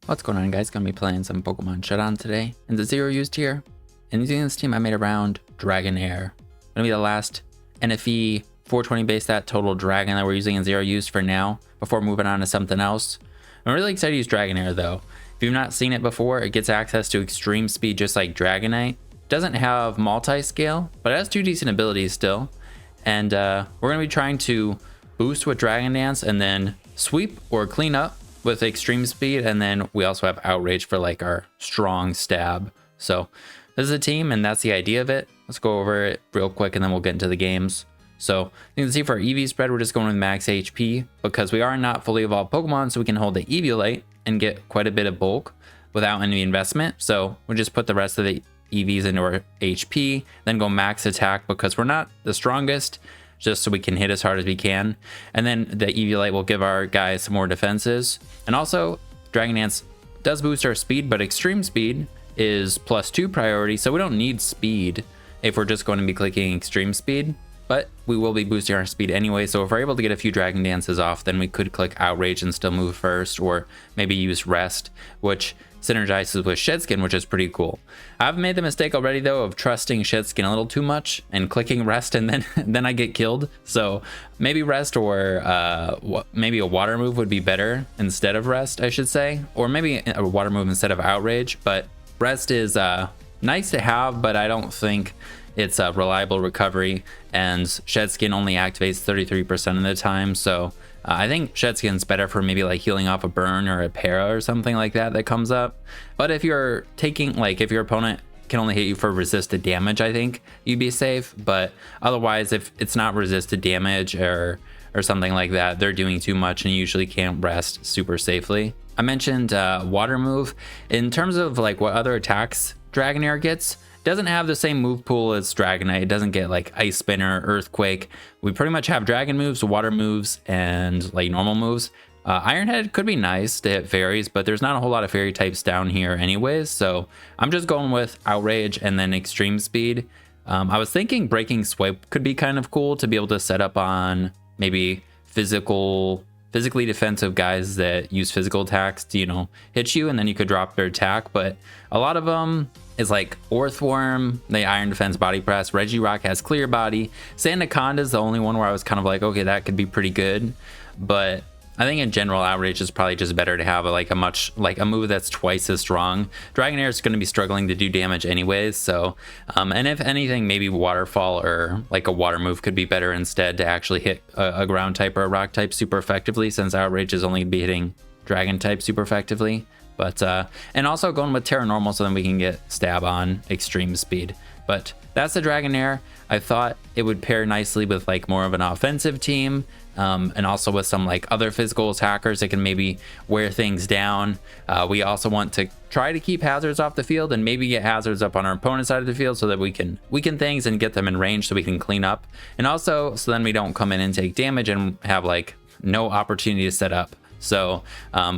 What's going on, guys? Gonna be playing some Pokemon Showdown today. And the ZeroUsed here. And using this team I made around Dragonair. Gonna be the last NFE 420 base stat total Dragon that we're using in ZeroUsed for now, before moving on to something else. I'm really excited to use Dragonair though. If you've not seen it before, it gets access to extreme speed just like Dragonite. Doesn't have multi-scale, but it has 2 decent abilities still. And we're gonna be trying to boost with Dragon Dance and then sweep or clean up with extreme speed, and then we also have outrage for like our strong stab. So this is a team and that's the idea of it. Let's go over it real quick and then we'll get into the games. So you can see for our EV spread, we're just going with max HP because we are not fully evolved Pokemon, so we can hold the Eviolite and get quite a bit of bulk without any investment. So we'll just put the rest of the EVs into our HP, then go max attack because we're not the strongest, just so we can hit as hard as we can. And then the Eviolite will give our guys some more defenses. And also Dragon Dance does boost our speed, but extreme speed is +2 priority, so we don't need speed if we're just going to be clicking extreme speed, but we will be boosting our speed anyway. So if we're able to get a few Dragon Dances off, then we could click outrage and still move first, or maybe use rest, which synergizes with Shed Skin, which is pretty cool. I've made the mistake already though of trusting Shed Skin a little too much and clicking rest, and then I get killed. So maybe rest, or maybe a water move would be better instead of rest, I should say, or maybe a water move instead of outrage. But rest is nice to have, but I don't think it's a reliable recovery, and Shed Skin only activates 33% of the time. So I think Shed Skin's better for maybe like healing off a burn or a para or something like that comes up. But if you're taking, like, if your opponent can only hit you for resisted damage, I think you'd be safe. But otherwise, if it's not resisted damage or something like that, they're doing too much and you usually can't rest super safely. I mentioned water move. In terms of like what other attacks Dragonair gets, doesn't have the same move pool as Dragonite. It doesn't get like Ice Spinner, Earthquake. We pretty much have Dragon moves, water moves, and like normal moves. Iron Head could be nice to hit fairies, but there's not a whole lot of fairy types down here anyways. So I'm just going with outrage and then extreme speed. I was thinking breaking swipe could be kind of cool to be able to set up on maybe physically defensive guys that use physical attacks to, you know, hit you, and then you could drop their attack. But a lot of them is like Orthworm, the Iron Defense Body Press. Regirock has Clear Body. Sandaconda is the only one where I was kind of like, okay, that could be pretty good. But I think in general, outrage is probably just better to have like a move that's twice as strong. Dragonair is going to be struggling to do damage anyways. So, and if anything, maybe Waterfall or like a water move could be better instead to actually hit a ground type or a rock type super effectively, since outrage is only be hitting dragon type super effectively. But and also going with Terra Normal so then we can get stab on extreme speed. But that's the Dragonair. I thought it would pair nicely with like more of an offensive team, and also with some like other physical attackers that can maybe wear things down. We also want to try to keep hazards off the field and maybe get hazards up on our opponent's side of the field so that we can weaken things and get them in range so we can clean up, and also so then we don't come in and take damage and have like no opportunity to set up. So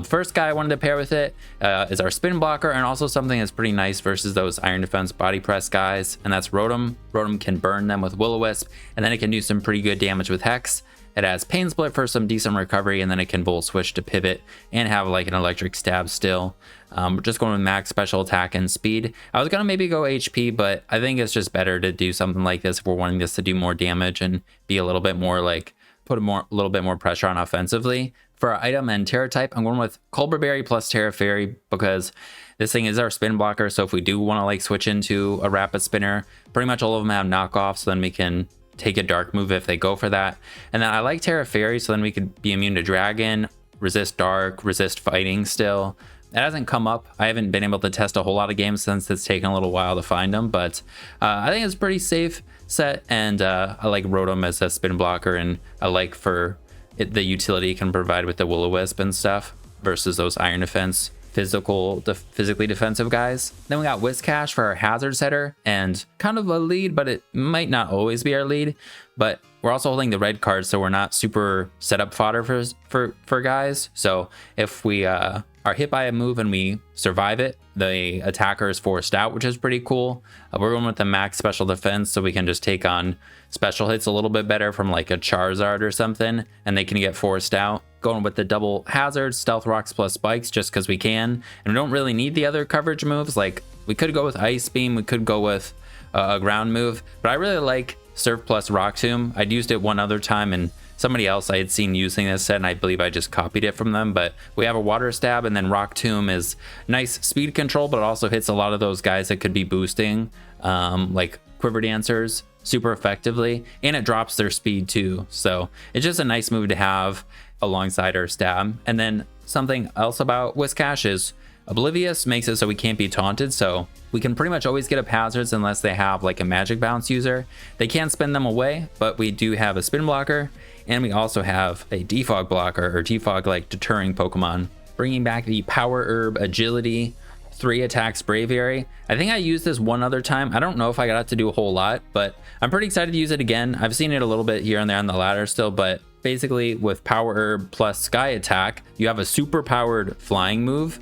first guy I wanted to pair with it is our spin blocker, and also something that's pretty nice versus those Iron Defense Body Press guys, and that's Rotom. Rotom can burn them with Will-O-Wisp, and then it can do some pretty good damage with Hex. It has Pain Split for some decent recovery, and then it can Volt Switch to pivot and have like an electric stab still. We're just going with max special attack and speed. I was gonna maybe go HP, but I think it's just better to do something like this if we're wanting this to do more damage and be a little bit more like put a little bit more pressure on offensively. For our item and Terra type, I'm going with Colbur Berry plus Terra Fairy because this thing is our spin blocker. So if we do want to like switch into a rapid spinner, pretty much all of them have knockoffs, so then we can take a dark move if they go for that. And then I like Terra Fairy, so then we could be immune to dragon, resist dark, resist fighting still. It hasn't come up. I haven't been able to test a whole lot of games since it's taken a little while to find them, but I think it's a pretty safe set, and I like Rotom as a spin blocker, and I like for the utility it can provide with the Will-O-Wisp and stuff versus those Iron Defense physically defensive guys. Then we got Whiscash for our hazard setter, and kind of a lead, but it might not always be our lead. But we're also holding the red card, so we're not super setup fodder for guys. So if we are hit by a move and we survive it, the attacker is forced out, which is pretty cool. We're going with the max special defense, so we can just take on special hits a little bit better from like a Charizard or something, and they can get forced out. going with the double hazards, stealth rocks plus spikes, just because we can, and we don't really need the other coverage moves. Like, we could go with ice beam, we could go with a ground move, but I really like surf plus rock tomb. I'd used it one other time, and somebody else I had seen using this set, and I believe I just copied it from them. But we have a water stab, and then rock tomb is nice speed control, but it also hits a lot of those guys that could be boosting, like quiver dancers, super effectively, and it drops their speed too. So it's just a nice move to have alongside our stab. And then something else about Whiscash is Oblivious makes it so we can't be taunted, so we can pretty much always get up hazards unless they have like a magic bounce user. They can spin them away, but we do have a spin blocker, and we also have a defog blocker, or defog like deterring Pokemon. Bringing back the Power Herb Agility, 3 attacks Braviary. I think I used this one other time. I don't know if I got to do a whole lot, but I'm pretty excited to use it again. I've seen it a little bit here and there on the ladder still, but basically with Power Herb plus Sky Attack, you have a super powered flying move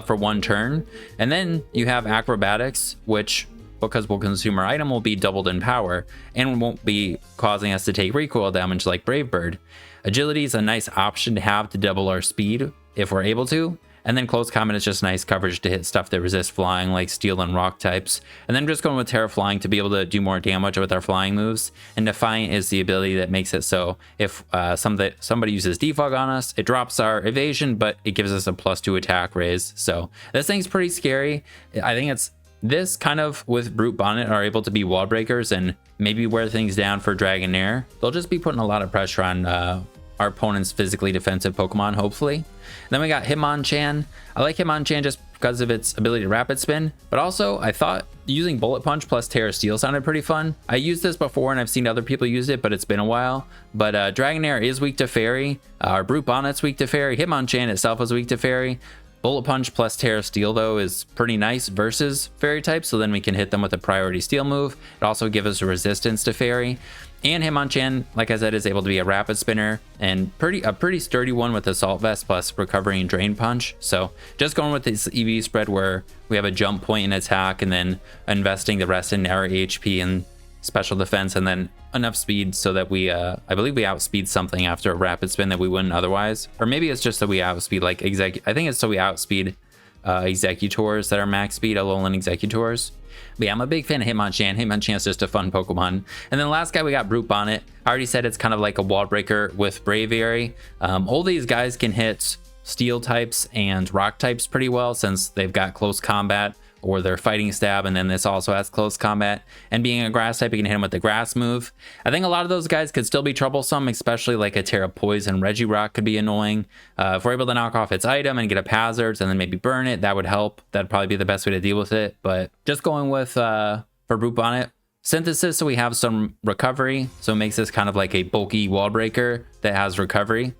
for 1 turn, and then you have Acrobatics, which, because we'll consume our item, will be doubled in power and won't be causing us to take recoil damage like Brave Bird. Agility is a nice option to have to double our speed if we're able to. And then Close Combat is just nice coverage to hit stuff that resist flying, like steel and rock types. And then just going with Terra Flying to be able to do more damage with our flying moves. And Defiant is the ability that makes it so if somebody uses Defog on us, it drops our evasion, but it gives us a +2 attack raise. So this thing's pretty scary. I think it's this kind of with Brute Bonnet are able to be wall breakers and maybe wear things down for Dragonair. They'll just be putting a lot of pressure on our opponent's physically defensive Pokemon, hopefully. Then we got Hitmonchan. I like Hitmonchan just because of its ability to rapid spin, but also I thought using Bullet Punch plus Terra Steel sounded pretty fun. I used this before and I've seen other people use it, but it's been a while. But Dragonair is weak to Fairy. Our Brute Bonnet's weak to Fairy. Hitmonchan itself is weak to Fairy. Bullet Punch plus Terra Steel, though, is pretty nice versus Fairy types, so then we can hit them with a priority Steel move. It also gives us a resistance to Fairy. And Hitmonchan, like I said, is able to be a rapid spinner and a pretty sturdy one with Assault Vest plus Recovery and Drain Punch. So just going with this EV spread where we have a jump point in attack and then investing the rest in our HP and special defense, and then enough speed so that we I believe we outspeed something after a rapid spin that we wouldn't otherwise. Or maybe it's just that we outspeed like I think it's so we outspeed Executors that are max speed, Alolan Executors. But yeah, I'm a big fan of Hitmonchan. Hitmonchan's just a fun Pokemon. And then last guy, we got Brute Bonnet. I already said it's kind of like a wall breaker with Braviary. All these guys can hit steel types and rock types pretty well since they've got close combat or their fighting stab, and then this also has close combat. And being a grass type, you can hit him with the grass move. I think a lot of those guys could still be troublesome, especially like a Terra Poison. Regirock could be annoying. If we're able to knock off its item and get up hazards and then maybe burn it, that would help. That'd probably be the best way to deal with it. But just going with, for Brute Bonnet, Synthesis, so we have some recovery. So it makes this kind of like a bulky wall breaker that has recovery.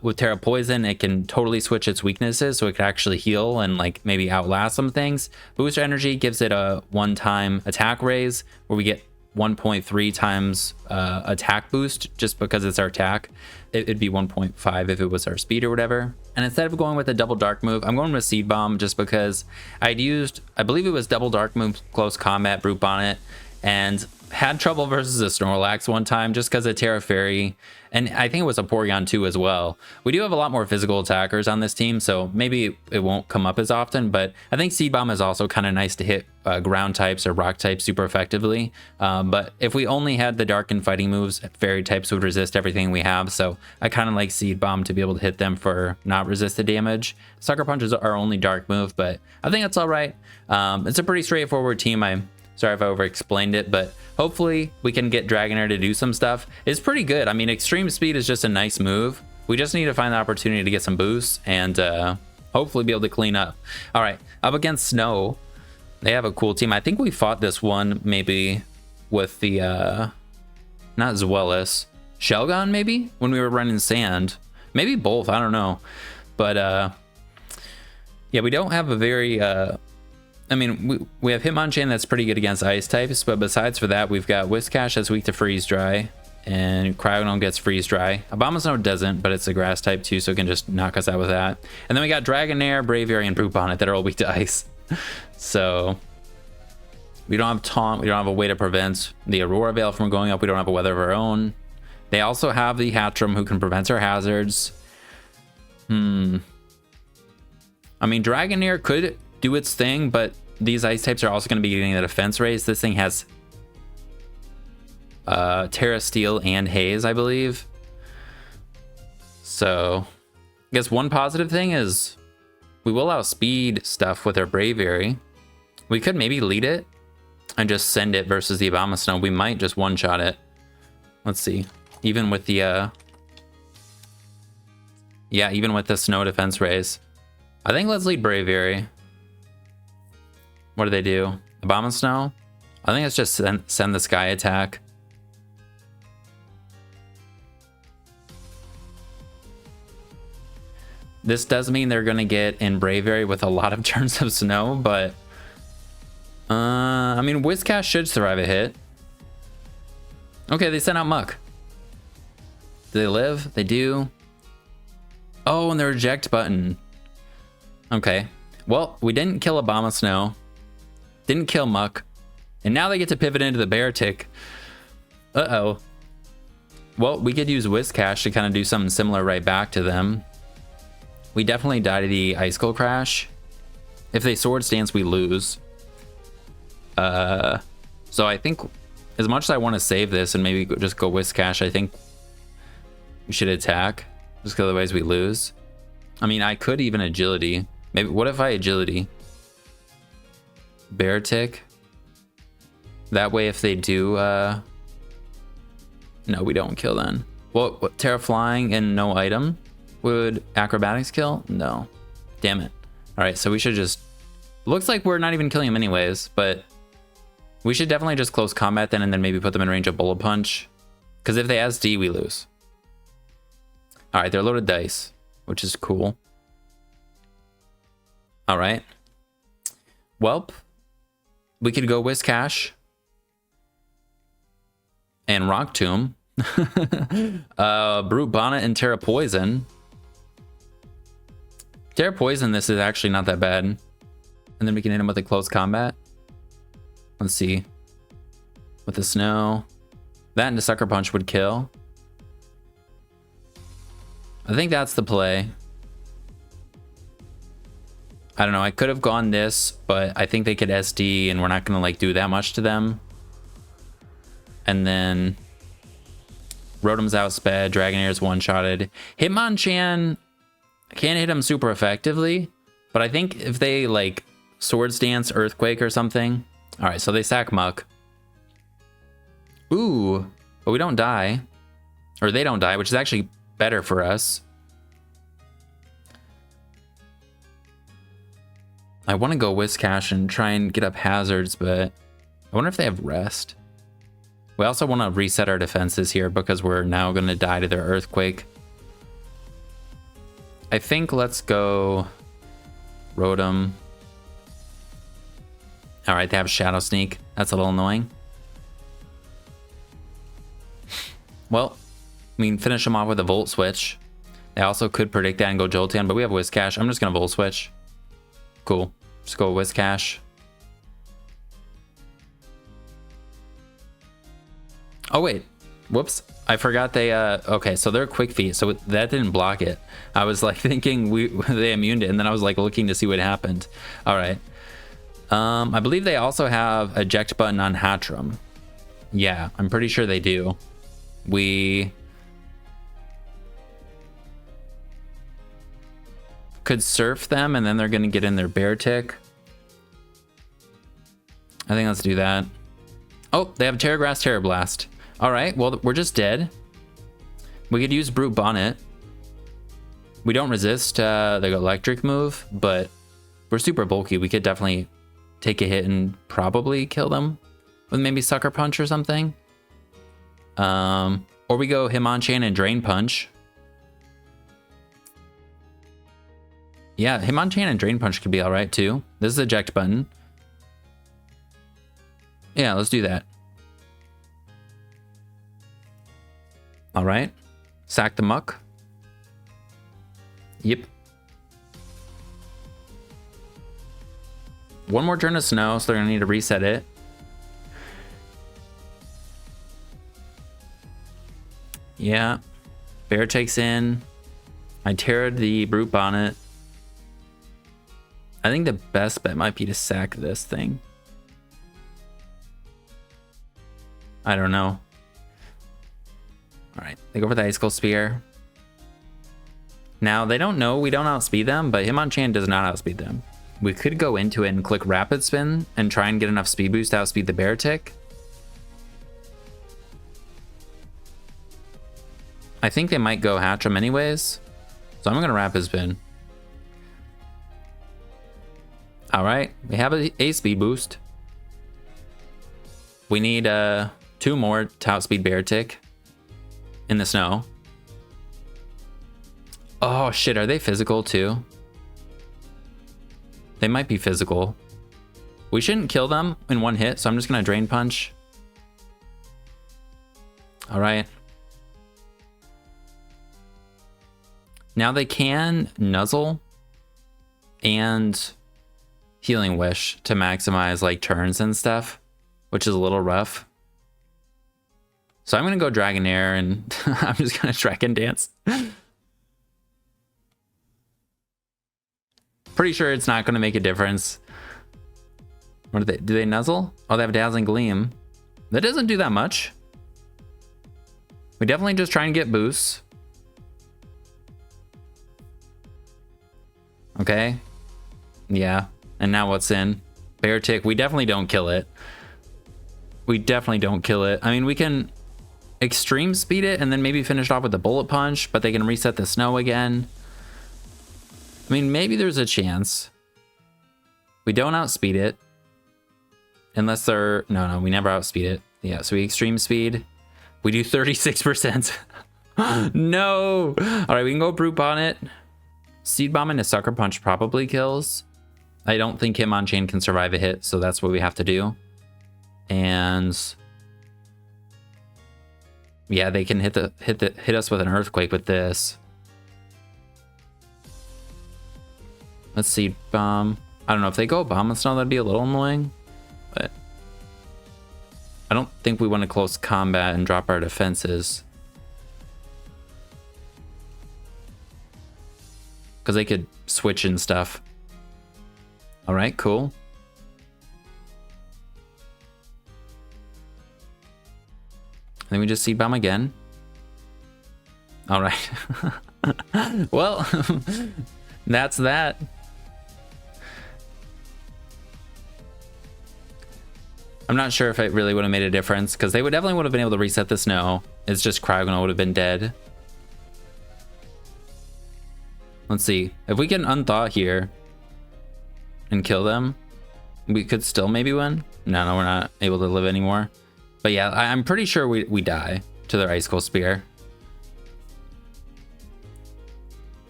With Terra Poison, it can totally switch its weaknesses, so it could actually heal and like maybe outlast some things. Booster Energy gives it a one-time attack raise where we get 1.3 times attack boost just because it's our attack. It'd be 1.5 if it was our speed or whatever. And instead of going with a double dark move, I'm going with Seed Bomb just because I believe it was double dark move, close combat, Brute Bonnet, and had trouble versus a Snorlax one time just because of Terra Fairy, and I think it was a Porygon too as well. We do have a lot more physical attackers on this team, so maybe it won't come up as often, but I think Seed Bomb is also kind of nice to hit ground types or rock types super effectively. But if we only had the dark and fighting moves, Fairy types would resist everything we have, so I kind of like Seed Bomb to be able to hit them for not resisted damage. Sucker Punch is our only dark move, but I think that's all right. It's a pretty straightforward team. I'm sorry if I over-explained it, but hopefully we can get Dragonair to do some stuff. It's pretty good. I mean, Extreme Speed is just a nice move. We just need to find the opportunity to get some boosts and hopefully be able to clean up. All right, up against Snow. They have a cool team. I think we fought this one maybe with the, not Zweilous, Shelgon maybe? When we were running Sand. Maybe both, I don't know. But yeah, we don't have a very... I mean, we have Hitmonchan that's pretty good against ice types, but besides for that, we've got Whiscash that's weak to freeze dry, and Cryogonal gets freeze dry. Abomasnow doesn't, but it's a grass type too, so it can just knock us out with that. And then we got Dragonair, Braviary, and Brute Bonnet that are all weak to ice. So we don't have Taunt, we don't have a way to prevent the Aurora Veil from going up, we don't have a weather of our own. They also have the Hatchram who can prevent our hazards. I mean, Dragonair could do its thing, but these ice types are also going to be getting the defense raise. This thing has Terra Steel and Haze, I believe. So I guess one positive thing is we will outspeed stuff with our Braviary. We could maybe lead it and just send it versus the Abomasnow. We might just one-shot it. Let's see. Even with the yeah, even with the snow defense raise. I think let's lead Braviary. What do they do? Abomasnow? I think let's just send the Sky attack. This does mean they're gonna get in Braviary with a lot of turns of snow, but I mean, Whiscash should survive a hit. Okay, they sent out Muck. Do they live? They do. Oh, and the reject button. Okay. Well, we didn't kill Abomasnow. Didn't kill Muck. And now they get to pivot into the Beartic. Uh-oh. Well, we could use Whiscash to kind of do something similar right back to them. We definitely die to the Icicle Crash. If they Swords Dance, we lose. So I think as much as I want to save this and maybe just go Whiscash, I think we should attack. Just because otherwise we lose. I mean, I could even Agility. Maybe, what if I Agility? Beartic. That way if they do, no, we don't kill then. What Terra Flying and no item? Would Acrobatics kill? No. Damn it. Alright, so we should just... Looks like we're not even killing him anyways, but we should definitely just close combat then and then maybe put them in range of Bullet Punch. Because if they SD, we lose. Alright, they're loaded dice, which is cool. Alright. Welp. We could go Whiscash. And Rock Tomb. Brute Bonnet and Terra Poison. Terra Poison, this is actually not that bad. And then we can hit him with a close combat. Let's see. With the snow. That and a Sucker Punch would kill. I think that's the play. I don't know. I could have gone this, but I think they could SD and we're not going to like do that much to them. And then Rotom's outsped. Dragonair's one-shotted. Hitmonchan can't hit him super effectively, but I think if they like Swords Dance, Earthquake or something. All right, so they sack Muck. Ooh, but we don't die. Or they don't die, which is actually better for us. I want to go Whiscash and try and get up hazards, but I wonder if they have rest. We also want to reset our defenses here because we're now going to die to their Earthquake. I think let's go Rotom. All right, they have Shadow Sneak. That's a little annoying. Well, I mean, finish them off with a Volt Switch. They also could predict that and go Jolteon, but we have Whiscash. I'm just going to Volt Switch. Cool. Just go Whiscash. Oh, wait. Whoops. I forgot they, okay, so they're Quick Feet, so that didn't block it. I was like thinking they immuned it, and then I was like looking to see what happened. All right. I believe they also have eject button on Hatchram. Yeah, I'm pretty sure they do. We could surf them, and then they're going to get in their Beartic. I think let's do that. Oh, they have Terra Grass, Terra Blast. All right, well, we're just dead. We could use Brute Bonnet. We don't resist the electric move, but we're super bulky. We could definitely take a hit and probably kill them with maybe Sucker Punch or something. Or we go Hitmonchan and Drain Punch. Yeah, Hitmonchan and Drain Punch could be all right too. This is eject button. Yeah, let's do that. All right. Sack the Muck. Yep. One more turn of snow, so they're gonna need to reset it. Yeah. Bear takes in. I teared the Brute Bonnet. I think the best bet might be to sack this thing. I don't know. All right, they go for the Icicle Spear. Now, they don't know we don't outspeed them, but Hitmonchan does not outspeed them. We could go into it and click Rapid Spin and try and get enough speed boost to outspeed the Beartic. I think they might go Hatcham anyways, so I'm going to Rapid Spin. All right, we have a speed boost. We need 2 more to outspeed Beartic in the snow. Oh shit, are they physical too? They might be physical. We shouldn't kill them in one hit, so I'm just gonna Drain Punch. All right. Now they can Nuzzle and Healing Wish to maximize like turns and stuff, which is a little rough. So I'm gonna go Dragonair and I'm just gonna Dragon Dance. Pretty sure it's not gonna make a difference. What do they nuzzle? Oh, they have Dazzling Gleam. That doesn't do that much. We definitely just try and get boosts. Okay. Yeah. And now what's in? Beartic. We definitely don't kill it. We definitely don't kill it. I mean, we can extreme speed it and then maybe finish it off with a Bullet Punch, but they can reset the snow again. I mean, maybe there's a chance. We don't outspeed it. Unless they're... No, we never outspeed it. Yeah, so we extreme speed. We do 36%. No! Alright, we can go Brute Bonnet. Seed Bomb and a Sucker Punch probably kills. I don't think Hitmonchan can survive a hit, so that's what we have to do. And... yeah, they can hit us with an Earthquake with this. Let's see, Bomb. I don't know if they go Bomb and Snow, that'd be a little annoying, but I don't think we want to close combat and drop our defenses, because they could switch and stuff. All right, cool. And then we just Seed Bomb again. All right. Well, that's that. I'm not sure if it really would have made a difference, because they definitely would have been able to reset the snow. It's just Cryogonal would have been dead. Let's see. If we can Unthaw here and kill them, we could still maybe win. No, we're not able to live anymore. But yeah, I'm pretty sure we die to their Icicle Spear.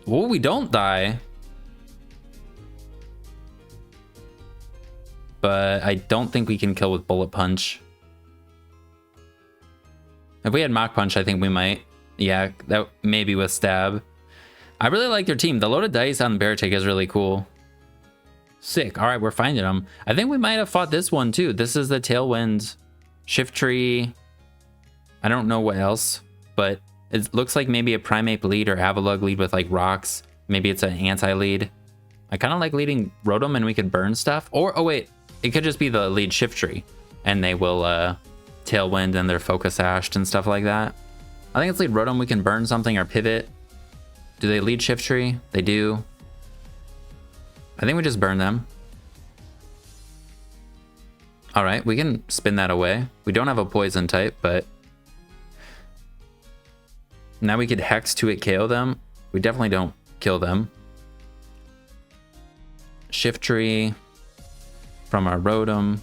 Well, we don't die. But I don't think we can kill with Bullet Punch. If we had Mach Punch, I think we might. Yeah, that maybe with Stab. I really like their team. The loaded dice on Beartic is really cool. Sick. All right, we're finding them. I think we might have fought this one too. This is the Tailwind Shiftry. I don't know what else, but it looks like maybe a Primeape lead or Avalugg lead with like rocks. Maybe it's an anti-lead. I kind of like leading Rotom and we could burn stuff. Or, oh wait, it could just be the lead Shiftry and they will Tailwind and they're Focus Ashed and stuff like that. I think it's lead Rotom. We can burn something or pivot. Do they lead Shiftry? They do. I think we just burn them. All right, we can spin that away. We don't have a poison type, but now we could Hex to it KO them. We definitely don't kill them. Shiftry from our Rotom.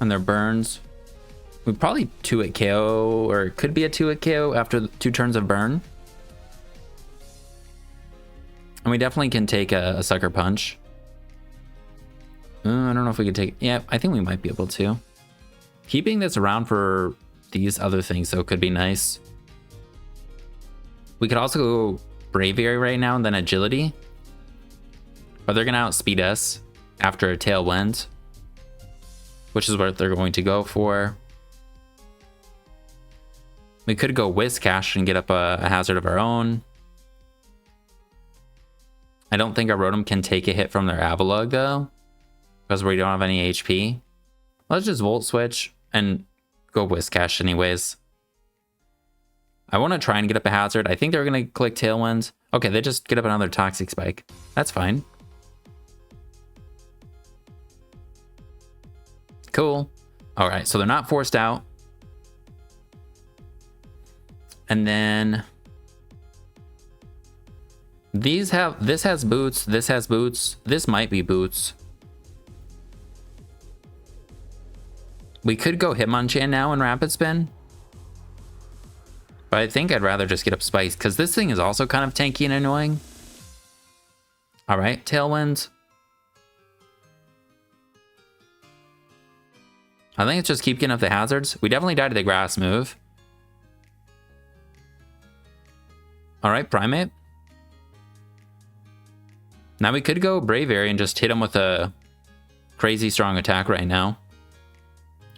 And their burns. We probably 2-hit KO, or it could be a 2-hit KO after 2 turns of burn. And we definitely can take a Sucker Punch. I don't know if we could take... yeah, I think we might be able to. Keeping this around for these other things, though, could be nice. We could also go Braviary right now and then Agility. But they're going to outspeed us after a Tailwind, which is what they're going to go for. We could go Whiscash and get up a hazard of our own. I don't think our Rotom can take a hit from their Avalugg though, because we don't have any HP. Let's just Volt Switch and go Whiscash anyways. I want to try and get up a hazard. I think they're going to click Tailwind. Okay, they just get up another Toxic Spike. That's fine. Cool. All right, so they're not forced out. And then this has boots, this has boots, this might be boots. We could go Hitmonchan now and Rapid Spin. But I think I'd rather just get up Spikes because this thing is also kind of tanky and annoying. All right, Tailwind. I think it's just keep getting up the hazards. We definitely died to the grass move. All right, Primate. Now we could go Braviary and just hit him with a crazy strong attack right now.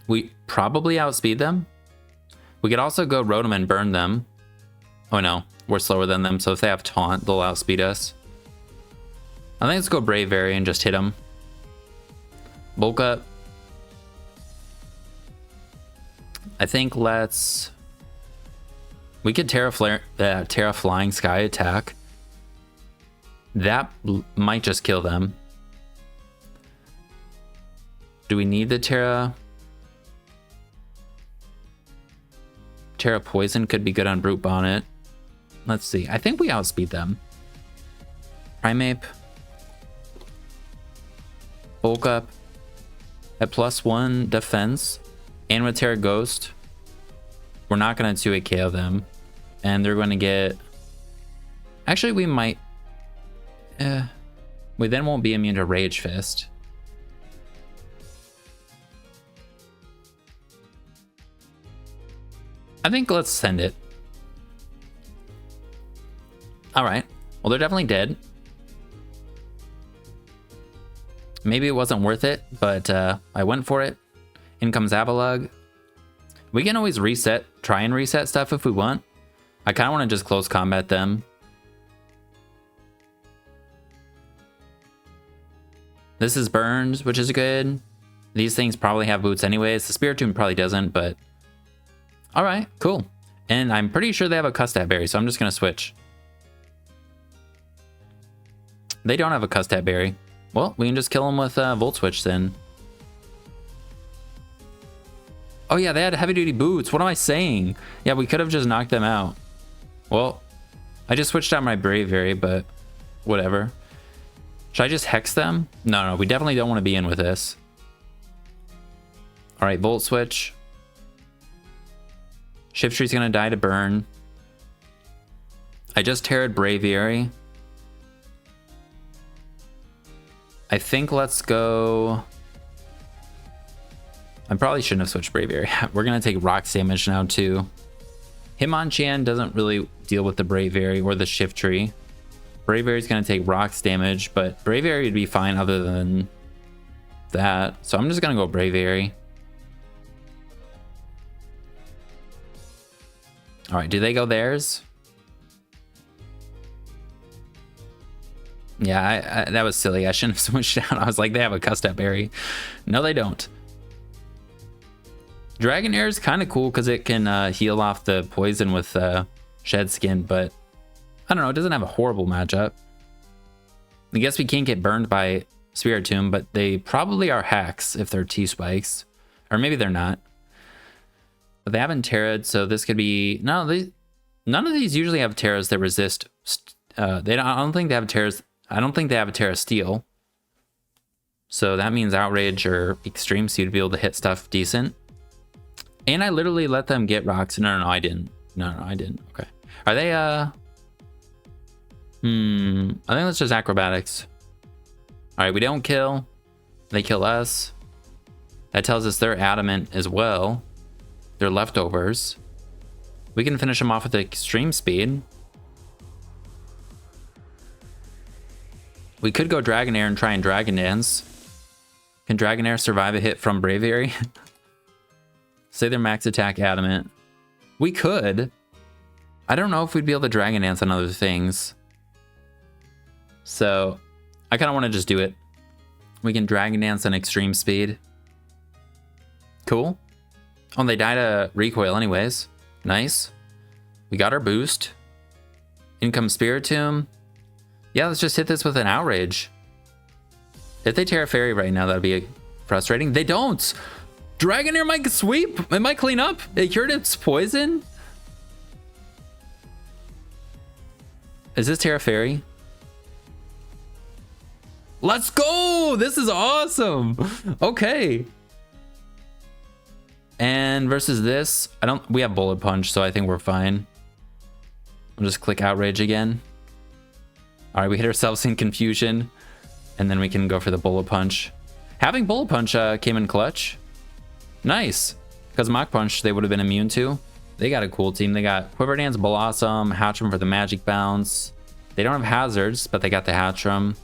We probably outspeed them. We could also go Rotom and burn them. Oh no, we're slower than them, so if they have Taunt, they'll outspeed us. I think let's go Braviary and just hit them. Bulk up. I think let's... We could Terra Flying Sky attack. That might just kill them. Do we need the Terra Poison? Could be good on Brute Bonnet. Let's see. I think we outspeed them. Primeape. Bulk up. At +1 defense. And with Terra Ghost. We're not going to 2-hit KO them. And they're going to get... Actually, we might... We then won't be immune to Rage Fist. I think let's send it. Alright. Well, they're definitely dead. Maybe it wasn't worth it, but I went for it. In comes Avalugg. We can always try and reset stuff if we want. I kind of want to just close combat them. This is burned, which is good. These things probably have boots anyways. The Spiritomb probably doesn't, but... Alright, cool. And I'm pretty sure they have a Custap Berry, so I'm just going to switch. They don't have a Custap Berry. Well, we can just kill them with Volt Switch then. Oh yeah, they had heavy duty boots. What am I saying? Yeah, we could have just knocked them out. Well, I just switched out my Braviary, but whatever. Should I just Hex them? No, we definitely don't want to be in with this. All right, Volt Switch. Shiftry's gonna die to burn. I just Terra'd Braviary. I think let's go... I probably shouldn't have switched Braviary. We're going to take Rocks damage now too. Hitmonchan doesn't really deal with the Braviary or the Shiftry. Braviary's going to take Rocks damage, but Braviary would be fine other than that. So I'm just going to go Braviary. Alright, do they go theirs? Yeah, that was silly. I shouldn't have switched out. I was like, they have a Custap Berry. No, they don't. Dragonair is kind of cool because it can heal off the poison with Shed Skin, but I don't know, it doesn't have a horrible matchup. I guess we can't get burned by Spiritomb, but they probably are hacks if they're T-Spikes. Or maybe they're not. But they haven't Terra'd, so this could be... No, none of these usually have Terras that resist... I don't think they have Terras... I don't think they have a Terra Steel. So that means Outrage or Extreme Speed to be able to hit stuff decent. And I literally let them get rocks. No, I didn't. No, I didn't. Okay. Are they, I think that's just acrobatics. All right, we don't kill. They kill us. That tells us they're adamant as well. They're leftovers. We can finish them off with extreme speed. We could go Dragonair and try and Dragon Dance. Can Dragonair survive a hit from Braviary? Say their max attack adamant. We could. I don't know if we'd be able to Dragon Dance on other things. So I kind of want to just do it. We can Dragon Dance on extreme speed. Cool. Oh, they died a recoil anyways. Nice. We got our boost. Income Spiritomb. Yeah, let's just hit this with an Outrage. If they Terra Fairy right now, that'd be frustrating. They don't! Dragonair might sweep! It might clean up! It cured its poison? Is this Terra Fairy? Let's go! This is awesome! Okay. And versus this, we have Bullet Punch, so I think we're fine. I'll just click Outrage again. All right, we hit ourselves in Confusion, and then we can go for the Bullet Punch. Having Bullet Punch came in clutch. Nice, because Mach Punch they would have been immune to. They got a cool team. They got Quiver Dance, Blossom, Hatchram for the Magic Bounce. They don't have Hazards, but they got the Hatchram.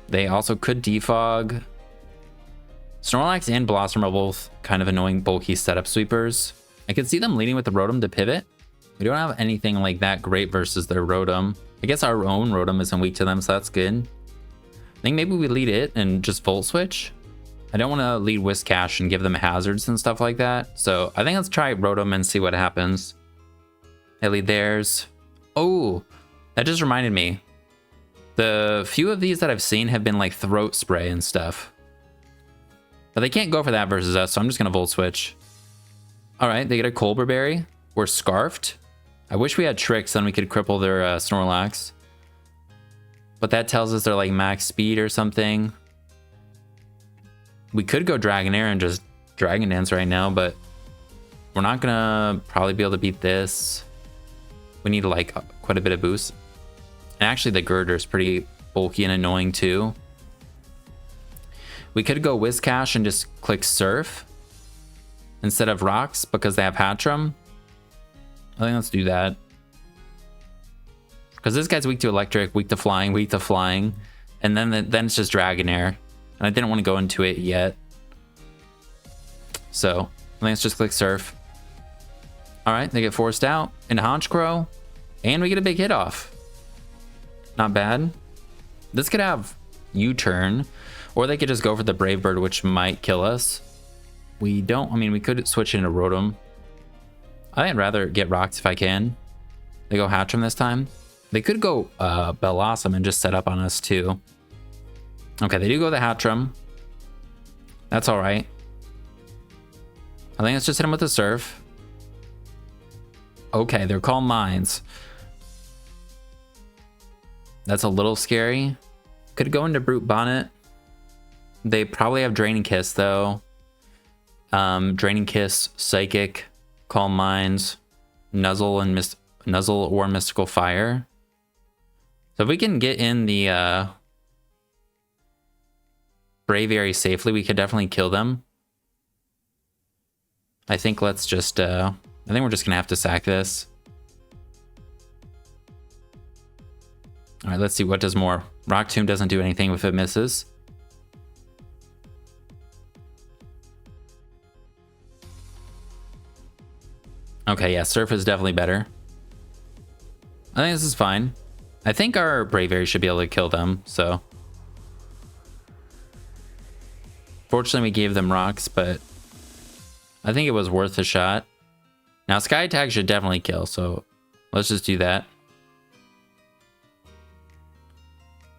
They also could Defog. Snorlax and Blossom are both kind of annoying, bulky setup sweepers. I could see them leading with the Rotom to pivot. We don't have anything like that great versus their Rotom. I guess our own Rotom isn't weak to them, so that's good. I think maybe we lead it and just Volt Switch. I don't want to lead Whiscash and give them hazards and stuff like that. So I think let's try Rotom and see what happens. I lead theirs. Oh, that just reminded me. The few of these that I've seen have been like Throat Spray and stuff. But they can't go for that versus us, so I'm just going to Volt Switch. All right, they get a Colbur Berry. We're Scarfed. I wish we had Tricks, then we could cripple their Snorlax. But that tells us they're like max speed or something. We could go Dragonair and just Dragon Dance right now, but we're not gonna probably be able to beat this. We need like quite a bit of boost. And actually the Girder is pretty bulky and annoying too. We could go Whiscash and just click Surf instead of Rocks because they have Hatchram. I think let's do that. Because this guy's weak to Electric, weak to Flying, and then it's just Dragonair. And I didn't want to go into it yet. So I think let's just click Surf. All right, they get forced out into Honchkrow, and we get a big hit off. Not bad. This could have U-turn, or they could just go for the Brave Bird, which might kill us. We don't, I mean, we could switch into Rotom. I think I'd rather get Rocks if I can. They go Hatchram this time. They could go Bellossom and just set up on us too. Okay, they do go the Hatchram. That's all right. I think let's just hit him with the Surf. Okay, they're Calm Minds. That's a little scary. Could go into Brute Bonnet. They probably have Draining Kiss though. Draining Kiss, Psychic, Calm Minds, Nuzzle or Mystical Fire. So if we can get in the Braviary safely, we could definitely kill them. I think let's just I think we're just gonna have to sack this. All right, let's see what does more. Rock Tomb doesn't do anything if it misses. Okay, yeah, Surf is definitely better. I think this is fine. I think our Braviary should be able to kill them, so. Fortunately, we gave them rocks, but I think it was worth a shot. Now, Sky Attack should definitely kill, so let's just do that.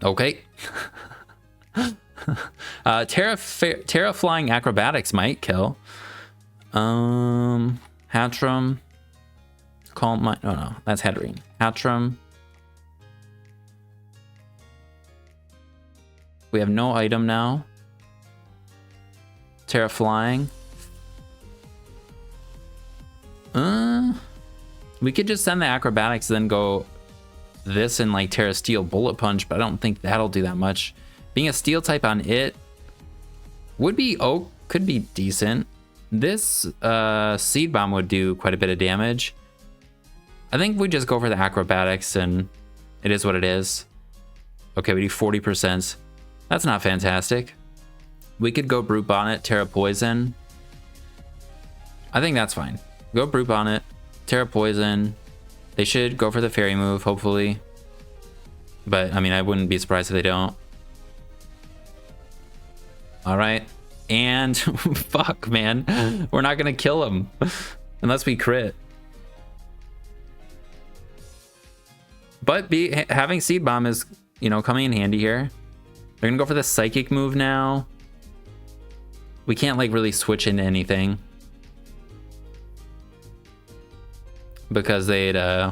Okay. Terra Flying Acrobatics might kill. Hatchram. Calm Mind. Oh no, that's Headring. Hatchram. We have no item now. Terra Flying. We could just send the Acrobatics, then go this and like Terra Steel Bullet Punch, but I don't think that'll do that much. Being a Steel type on it would be could be decent. This Seed Bomb would do quite a bit of damage. I think we just go for the Acrobatics and it is what it is. Okay, we do 40%. That's not fantastic. We could go Brute Bonnet, Terra Poison. I think that's fine. Go Brute Bonnet, Terra Poison. They should go for the fairy move, hopefully. But, I mean, I wouldn't be surprised if they don't. Alright. And, fuck, man. We're not going to kill him. Unless we crit. But having Seed Bomb is, you know, coming in handy here. They're going to go for the Psychic move now. We can't, like, really switch into anything. Because they'd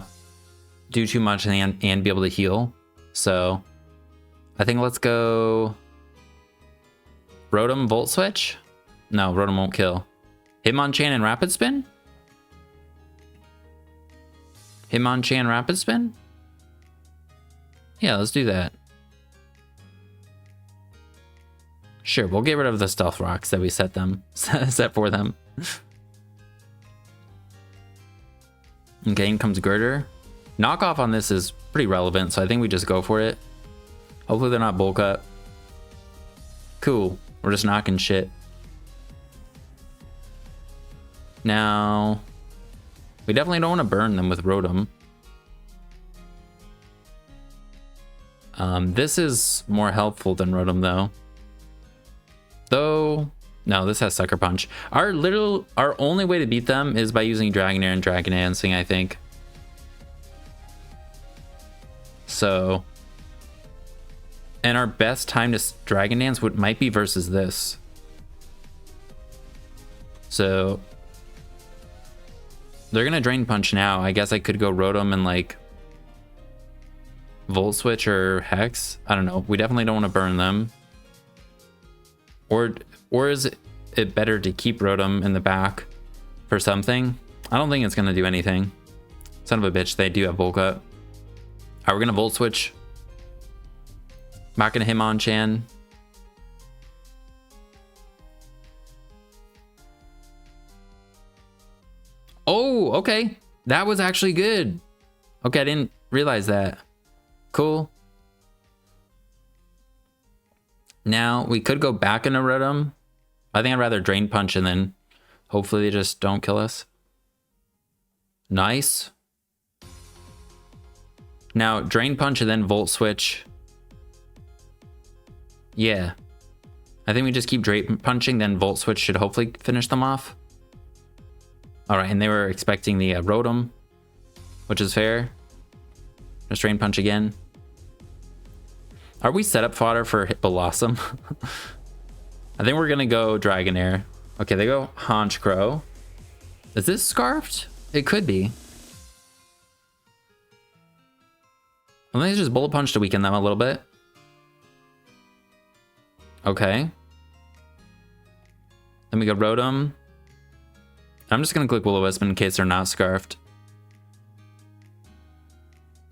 do too much and be able to heal. So, I think let's go... Rotom, Volt Switch? No, Rotom won't kill. Hitmonchan and Rapid Spin? Hitmonchan, Rapid Spin? Yeah, let's do that. Sure, we'll get rid of the Stealth Rocks that we set for them. Okay, in comes Girder. Knockoff on this is pretty relevant, so I think we just go for it. Hopefully they're not bulk up. Cool. We're just knocking shit. Now, we definitely don't want to burn them with Rotom. This is more helpful than Rotom, though. No, this has Sucker Punch. Our only way to beat them is by using Dragonair and Dragonancing, I think. So, and our best time to Dragon Dance might be versus this. So they're gonna Drain Punch now. I guess I could go Rotom and like Volt Switch or Hex. I don't know. We definitely don't want to burn them. Or is it better to keep Rotom in the back for something? I don't think it's gonna do anything. Son of a bitch, they do have bulk up. Alright, we're gonna Volt Switch. Back into Hitmonchan. Oh, okay. That was actually good. Okay, I didn't realize that. Cool. Now, we could go back into Rotom. I think I'd rather Drain Punch and then hopefully they just don't kill us. Nice. Now, Drain Punch and then Volt Switch. Yeah. I think we just keep Drain Punching, then Volt Switch should hopefully finish them off. Alright, and they were expecting the Rotom, which is fair. Just Drain Punch again. Are we set up fodder for Blossom? I think we're gonna go Dragonair. Okay, they go Honchkrow. Is this Scarfed? It could be. I think it's just Bullet Punch to weaken them a little bit. Okay. Then we go Rotom. I'm just gonna click Will-O-Wisp in case they're not Scarfed.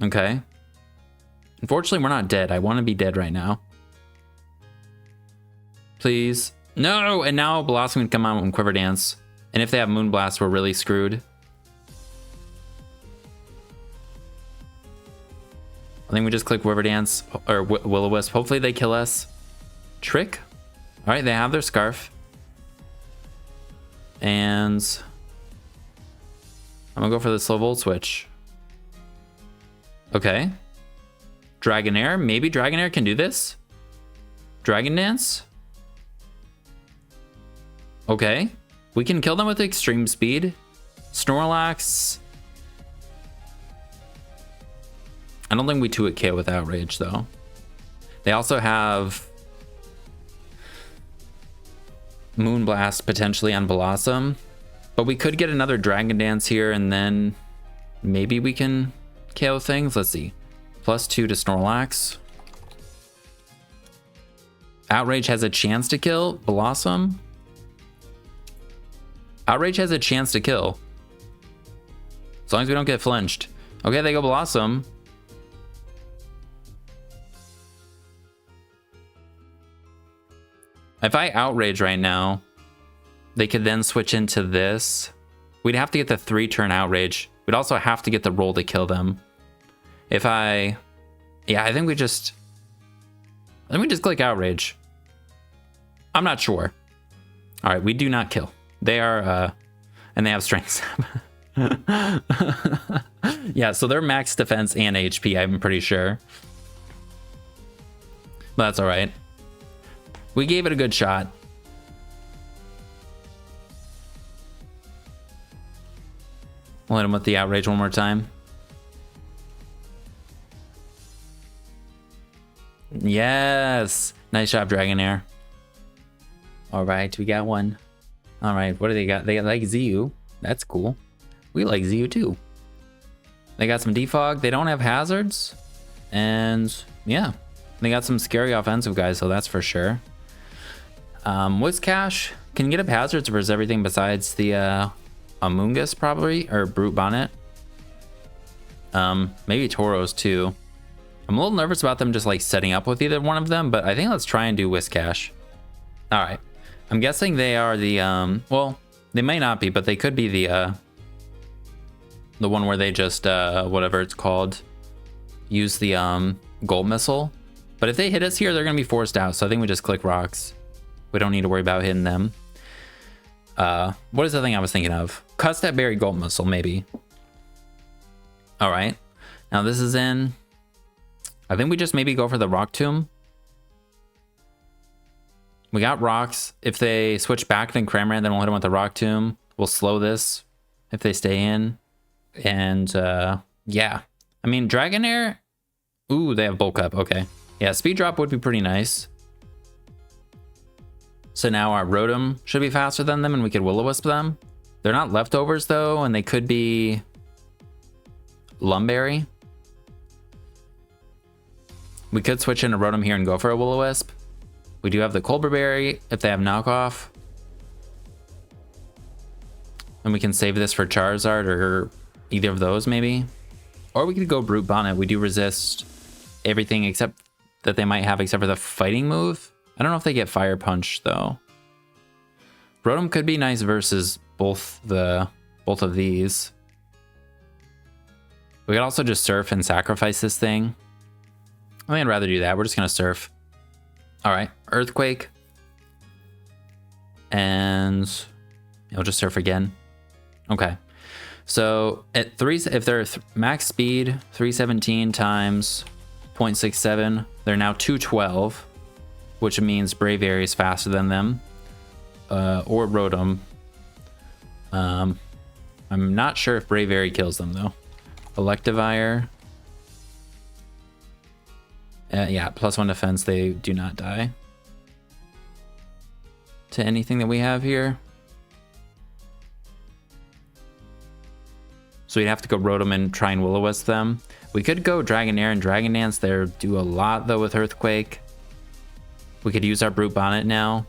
Okay. Unfortunately, we're not dead. I want to be dead right now. Please. No! And now Blossom can come out and Quiver Dance. And if they have Moonblast, we're really screwed. I think we just click Quiver Dance or Will-O-Wisp. Hopefully they kill us. Trick. All right, they have their Scarf. And I'm gonna go for the slow Volt Switch. Okay. Dragonair. Maybe Dragonair can do this. Dragon Dance. Okay. We can kill them with extreme speed. Snorlax. I don't think we 2-hit KO with Outrage, though. They also have Moonblast potentially on Blossom. But we could get another Dragon Dance here, and then maybe we can KO things. Let's see. +2 to Snorlax. Outrage has a chance to kill Blossom. Outrage has a chance to kill. As long as we don't get flinched. Okay, they go Blossom. If I Outrage right now, they could then switch into this. We'd have to get the 3-turn Outrage. We'd also have to get the roll to kill them. Yeah, I think we just click Outrage. I'm not sure. All right, we do not kill. They are, and they have Strength Sap. Yeah, so they're max defense and HP, I'm pretty sure. But that's all right. We gave it a good shot. We'll hit him with the outrage one more time. Yes. Nice job, Dragonair. All right, we got one. All right, what do they got? They got like ZU. That's cool. We like ZU too. They got some defog. They don't have hazards. And yeah, they got some scary offensive guys, so that's for sure. Whiscash, can you get up hazards or is everything besides the Amoonguss probably? Or Brute Bonnet? Maybe Tauros too. I'm a little nervous about them just like setting up with either one of them, but I think let's try and do Whiscash. All right. I'm guessing they are the, well, they may not be, but they could be the one where they just, whatever it's called, use the gold missile. But if they hit us here, they're going to be forced out. So I think we just click rocks. We don't need to worry about hitting them. What is the thing I was thinking of? Custap Berry Gold Missile, maybe. All right. Now this is in. I think we just maybe go for the Rock Tomb. We got rocks. If they switch back to Cramorant, then we'll hit them with the Rock Tomb. We'll slow this if they stay in. And yeah. I mean, Dragonair. Ooh, they have Bulk Up. Okay. Yeah, Speed Drop would be pretty nice. So now our Rotom should be faster than them and we could Will-O-Wisp them. They're not leftovers though, and they could be Lumberry. We could switch into Rotom here and go for a Will-O-Wisp. We do have the Colbur Berry if they have knockoff. And we can save this for Charizard or either of those maybe. Or we could go Brute Bonnet. We do resist everything except that they might have except for the fighting move. I don't know if they get Fire Punch though. Rotom could be nice versus both of these. We could also just Surf and sacrifice this thing. I think I'd rather do that. We're just gonna Surf. All right, Earthquake. And you'll just Surf again. Okay. So at if they're max speed, 317 times 0.67, they're now 212, which means Braviary is faster than them, or Rotom. I'm not sure if Braviary kills them though. Electivire. Yeah, +1 defense, they do not die to anything that we have here. So we'd have to go Rotom and try and Will-O-Wisp them. We could go Dragonair and Dragon Dance. They do a lot though with Earthquake. We could use our Brute Bonnet now.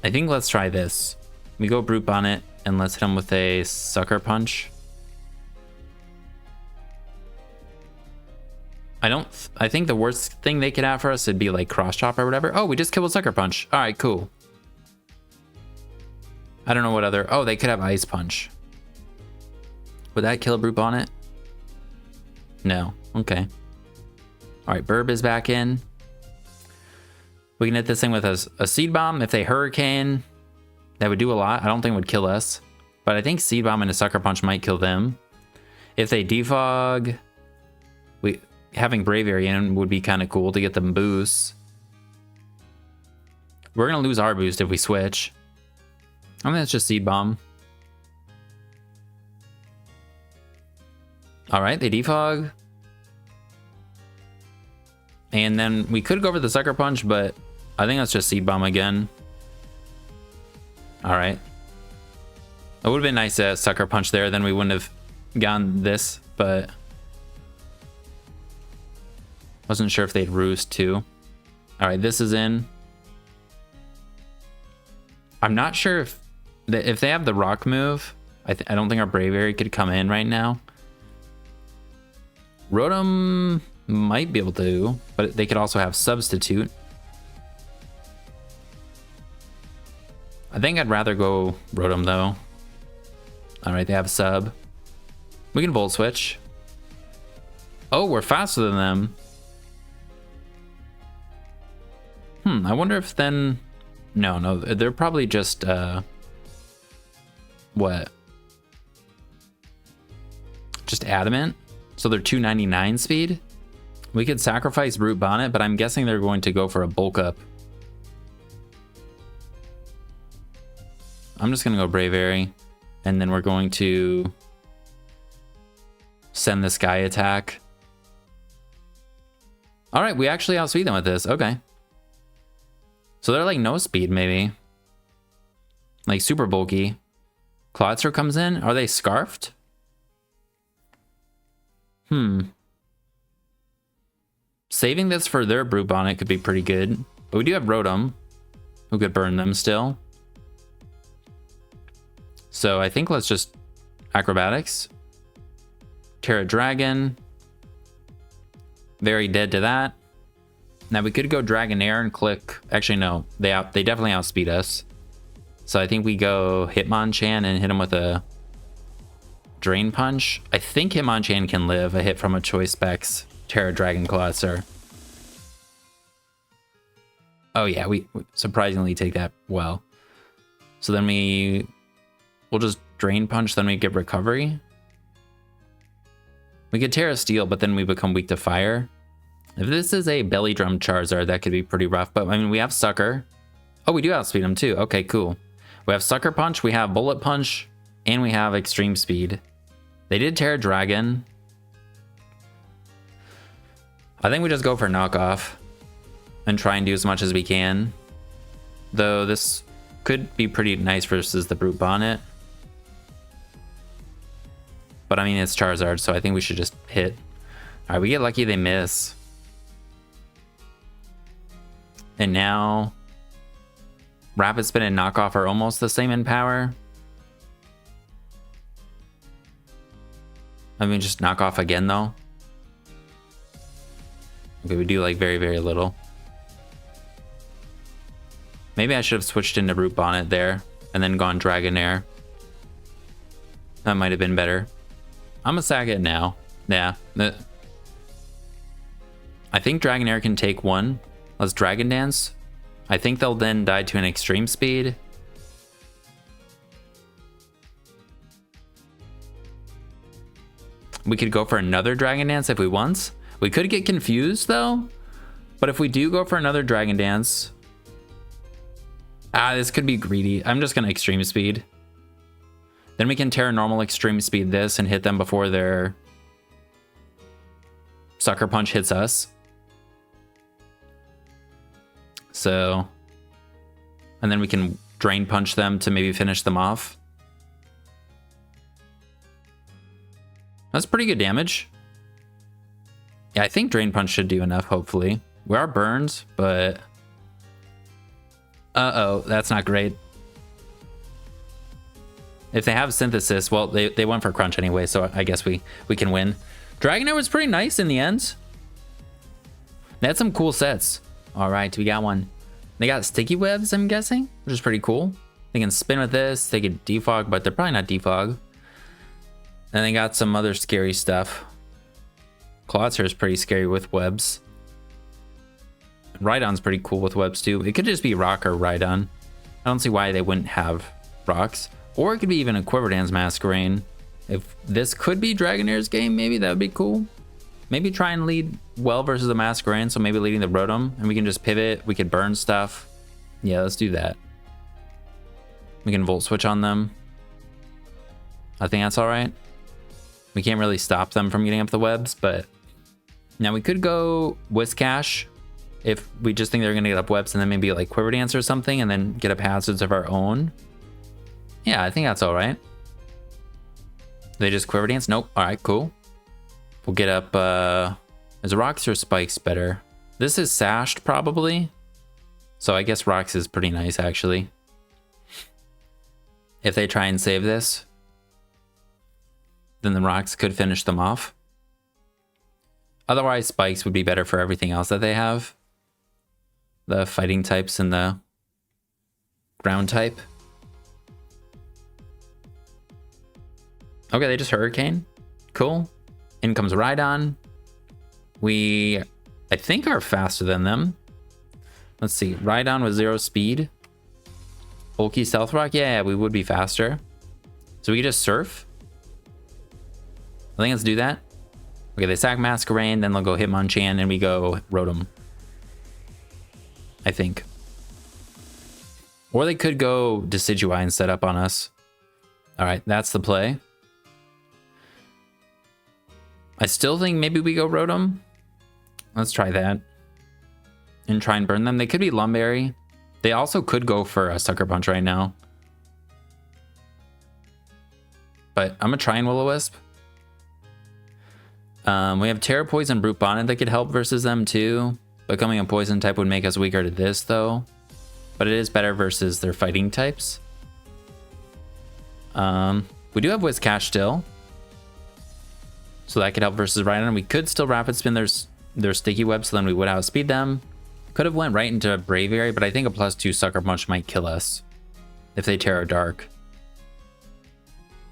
I think let's try this. We go Brute Bonnet and let's hit him with a Sucker Punch. I think the worst thing they could have for us would be like Cross Chop or whatever. Oh, we just killed a Sucker Punch. All right, cool. I don't know what other. Oh, they could have Ice Punch. Would that kill a Brute Bonnet? No. Okay. All right, Burb is back in. We can hit this thing with a Seed Bomb. If they Hurricane, that would do a lot. I don't think it would kill us. But I think Seed Bomb and a Sucker Punch might kill them. If they Defog, having Braviary in would be kind of cool to get them boosts. We're going to lose our boost if we switch. I think that's just Seed Bomb. All right, they Defog. And then we could go for the Sucker Punch, but I think that's just Seed Bomb again. All right. It would have been nice to Sucker Punch there, then we wouldn't have gotten this, but wasn't sure if they'd Roost too. All right, this is in. I'm not sure if they have the Rock move. I don't think our Braviary could come in right now. Rotom might be able to, but they could also have Substitute. I think I'd rather go Rotom though. All right, they have Sub. We can Volt Switch. Oh, we're faster than them. I wonder if then... No, they're probably just What? Just adamant? So they're 299 speed? We could sacrifice Brute Bonnet, but I'm guessing they're going to go for a bulk up. I'm just going to go Bravery. And then we're going to send the Sky Attack. All right, we actually outspeed them with this. Okay. So they're like no speed, maybe. Like super bulky. Clodster comes in. Are they scarfed? Saving this for their Brute Bonnet could be pretty good. But we do have Rotom, who could burn them still. So I think let's just Acrobatics. Terra Dragon. Very dead to that. Now we could go Dragonair and click. Actually, no. They definitely outspeed us. So I think we go Hitmonchan and hit him with a Drain Punch. I think Hitmonchan can live a hit from a Choice Specs Terra Dragon Clodster. Oh yeah, we surprisingly take that well. So then we'll just Drain Punch, then we get Recovery. We could Terra Steel, but then we become weak to fire. If this is a Belly Drum Charizard, that could be pretty rough. But I mean, we have Sucker. Oh, we do outspeed him too. Okay, cool. We have Sucker Punch, we have Bullet Punch, and we have Extreme Speed. They did Terra Dragon. I think we just go for knockoff and try and do as much as we can. Though this could be pretty nice versus the Brute Bonnet. But I mean, it's Charizard, so I think we should just hit. All right, we get lucky, they miss. And now Rapid Spin and Knockoff are almost the same in power. I mean, just knock off again, though. Okay, we do like very, very little. Maybe I should have switched into Brute Bonnet there and then gone Dragonair. That might have been better. I'm gonna sack it now. Yeah. I think Dragonair can take one. Let's Dragon Dance. I think they'll then die to an Extreme Speed. We could go for another Dragon Dance if we want. We could get confused though. But if we do go for another Dragon Dance... this could be greedy. I'm just gonna Extreme Speed. Then we can Terra Normal Extreme Speed this and hit them before their Sucker Punch hits us. So, and then we can Drain Punch them to maybe finish them off. That's pretty good damage. Yeah, I think Drain Punch should do enough, hopefully. We are burned, but... Uh-oh, that's not great. If they have Synthesis, well, they went for Crunch anyway, so I guess we can win. Dragonair was pretty nice in the end. They had some cool sets. All right, we got one. They got Sticky Webs, I'm guessing, which is pretty cool. They can spin with this, they could defog, but they're probably not defog. And they got some other scary stuff. Clodster is pretty scary with webs. Rhydon's pretty cool with webs too. It could just be Rock or Rhydon. I don't see why they wouldn't have Rocks. Or it could be even a Quiverdan's Masquerain. If this could be Dragonair's game, maybe that would be cool. Maybe try and lead well versus the Masquerain, so maybe leading the Rotom, and we can just pivot, we could burn stuff. Yeah, let's do that. We can Volt Switch on them. I think that's alright. We can't really stop them from getting up the webs, but... Now we could go Whiscash, if we just think they're gonna get up webs, and then maybe like Quiver Dance or something, and then get up hazards of our own. Yeah, I think that's alright. They just Quiver Dance? Nope. Alright, cool. We'll get up, is Rocks or Spikes better? This is Sashed, probably. So I guess Rocks is pretty nice, actually. If they try and save this, then the Rocks could finish them off. Otherwise, Spikes would be better for everything else that they have. The fighting types and the ground type. Okay, they just Hurricane. Cool. In comes Rhydon. We, I think, are faster than them. Let's see. Rhydon with 0 speed. Bulky Stealth Rock? Yeah, we would be faster. So we can just surf. I think let's do that. Okay, they sack Masquerain, then they'll go Hitmonchan, and we go Rotom. I think. Or they could go Decidueye and set up on us. All right, that's the play. I still think maybe we go Rotom. Let's try that. And try and burn them. They could be Lumberry. They also could go for a Sucker Punch right now. But I'm going to try and Will-O-Wisp. We have Terra Poison, Brute Bonnet that could help versus them too. Becoming a Poison type would make us weaker to this though. But it is better versus their fighting types. We do have Whiscash still. So that could help versus Rhydon. We could still Rapid Spin their Sticky Web, so then we would outspeed them. Could have went right into Braviary, but I think a +2 Sucker Punch might kill us if they Terra Dark.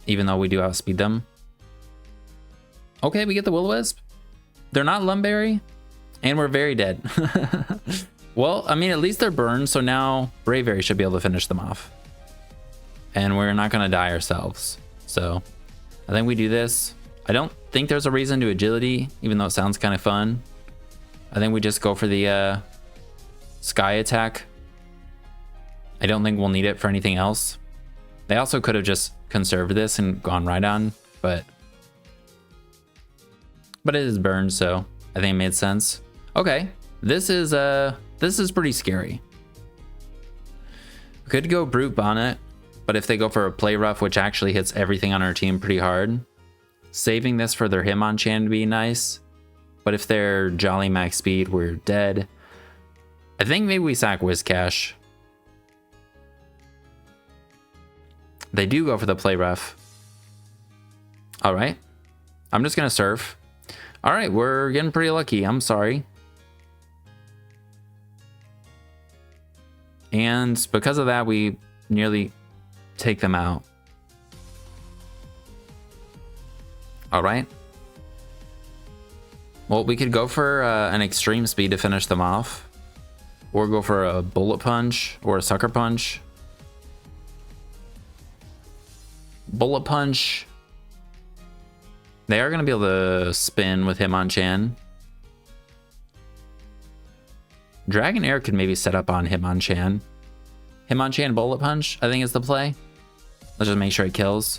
Even though we do outspeed them. Okay, we get the Will-O-Wisp. They're not Lumberry, and we're very dead. Well, I mean, at least they're burned, so now Braviary should be able to finish them off. And we're not going to die ourselves. So I think we do this. I don't think there's a reason to Agility, even though it sounds kind of fun. I think we just go for the Sky Attack. I don't think we'll need it for anything else. They also could have just conserved this and gone Rhydon, but it is burned, so I think it made sense. Okay, this is pretty scary. We could go Brute Bonnet, but if they go for a Play Rough, which actually hits everything on our team pretty hard, saving this for their Hitmonchan would be nice. But if they're Jolly Max Speed, we're dead. I think maybe we sack Whiscash. They do go for the Play Rough. All right, I'm just gonna Surf. All right, we're getting pretty lucky. I'm sorry. And because of that, we nearly take them out. All right. Well, we could go for an Extreme Speed to finish them off. Or go for a Bullet Punch or a Sucker Punch. Bullet Punch. They are going to be able to spin with Hitmonchan. Dragonair could maybe set up on Hitmonchan. Hitmonchan Bullet Punch, I think is the play. Let's just make sure it kills.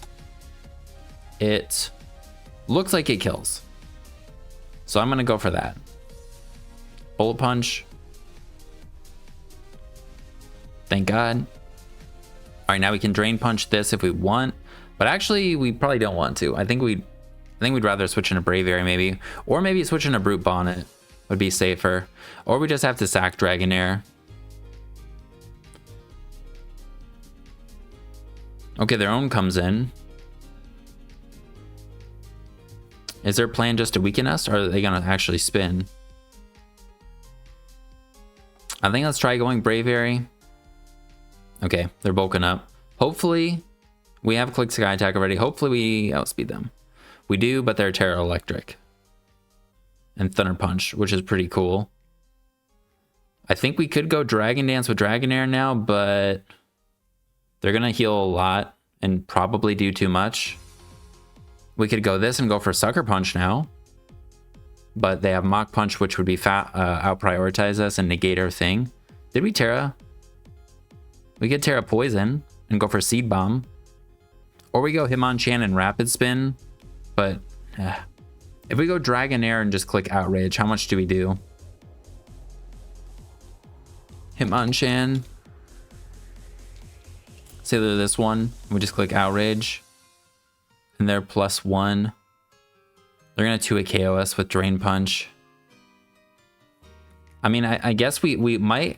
It looks like it kills. So I'm going to go for that. Bullet Punch. Thank God. All right, now we can Drain Punch this if we want. But actually, we probably don't want to. I think we'd rather switch into Braviary maybe. Or maybe switch into Brute Bonnet would be safer. Or we just have to sack Dragonair. Okay, their own comes in. Is their plan just to weaken us, or are they going to actually spin? I think let's try going Braviary. Okay, they're bulking up. Hopefully, we have Click Sky Attack already. Hopefully, we outspeed them. We do, but they're Terra Electric. And Thunder Punch, which is pretty cool. I think we could go Dragon Dance with Dragonair now, but they're going to heal a lot and probably do too much. We could go this and go for Sucker Punch now. But they have Mach Punch, which would be out-prioritize us and negate our thing. Did we Terra? We could Terra Poison and go for Seed Bomb. Or we go Hitmonchan and Rapid Spin. But if we go Dragonair and just click Outrage, how much do we do? Hitmonchan. Say they're this one. We just click Outrage. And they're +1. They're going to 2-hit KO us with Drain Punch. I mean, I guess we might...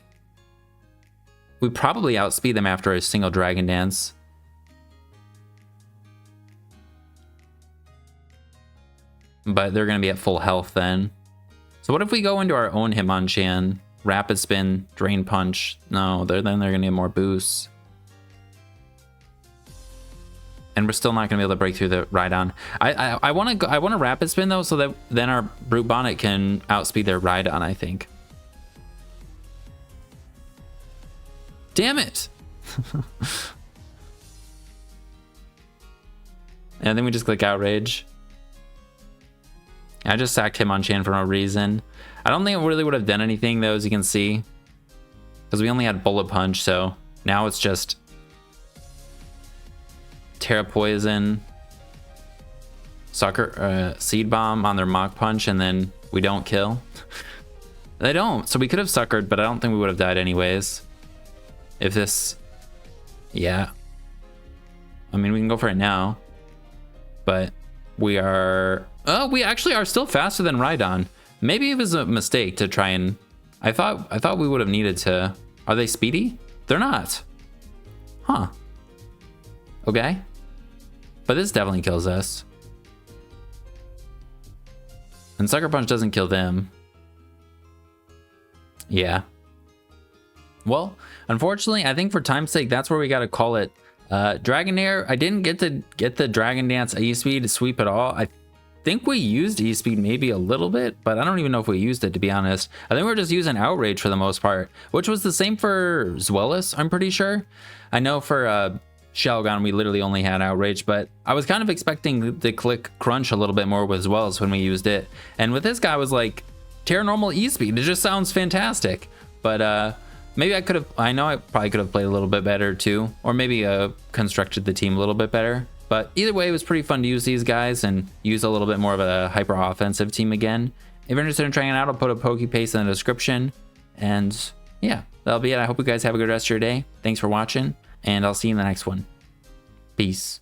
We probably outspeed them after a single Dragon Dance. But they're going to be at full health then. So what if we go into our own Hitmonchan? Rapid Spin, Drain Punch. No, then they're going to get more boosts. And we're still not going to be able to break through the Rhydon. I want to Rapid Spin though, so that then our Brute Bonnet can outspeed their Rhydon, I think. Damn it! And I think we just click Outrage. I just sacked Hitmonchan for no reason. I don't think it really would have done anything though, as you can see. Because we only had Bullet Punch, so now it's just Terra Poison, Seed Bomb on their Mach Punch, and then we don't kill. They don't, so we could have suckered, but I don't think we would have died anyways. If this, yeah. I mean, we can go for it now, but we are, oh, we actually are still faster than Rhydon. Maybe it was a mistake to try and, I thought we would have needed to, are they speedy? They're not. Huh. Okay. But this definitely kills us. And Sucker Punch doesn't kill them. Yeah. Well, unfortunately, I think for time's sake, that's where we got to call it. Dragonair, I didn't get the Dragon Dance E-Speed sweep at all. I think we used E-Speed maybe a little bit, but I don't even know if we used it, to be honest. I think we're just using Outrage for the most part, which was the same for Zweilous, I'm pretty sure. I know for Showdown, we literally only had Outrage, but I was kind of expecting to click Crunch a little bit more with Zweilous when we used it. And with this guy, I was like, Terra Normal E-Speed, it just sounds fantastic. But maybe I could have, I know I probably could have played a little bit better too, or maybe constructed the team a little bit better. But either way, it was pretty fun to use these guys and use a little bit more of a hyper offensive team again. If you're interested in trying it out, I'll put a Pokepaste in the description. And yeah, that'll be it. I hope you guys have a good rest of your day. Thanks for watching, and I'll see you in the next one. Peace.